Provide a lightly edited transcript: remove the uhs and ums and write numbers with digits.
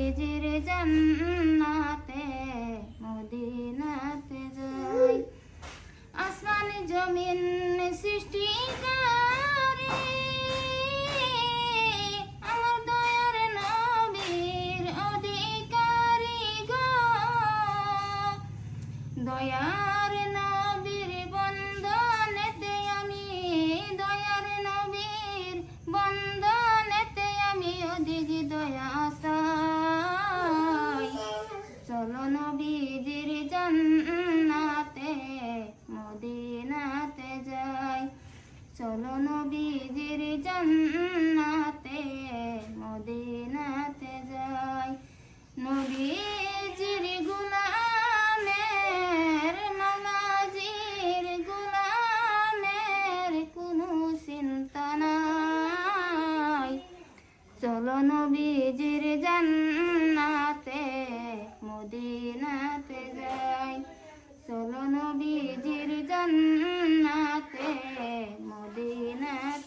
নবীজির জান্নাতে মদিনাতে যাই। আসমান জমিন সৃষ্টি করে আমার দয়ার নবীর অধিকারী গো। দয়ার নবীর বন্ধনেতে আমি, দয়ার নবীর বন্ধনেতে আমি অধিক দয়া চাই। চলো নবীজির জান্নাতে মদিনাতে যাই। চলো নবীজির জান্নাতে মদিনাতে যাই। নবীজির গোলামের মাওলাজির গোলামের কোনো চিন্তা নাই। চলো নবীজির জান্নাতে মদিনাতে যাই। চলো নবীজির জান্নাতে মদিনাতে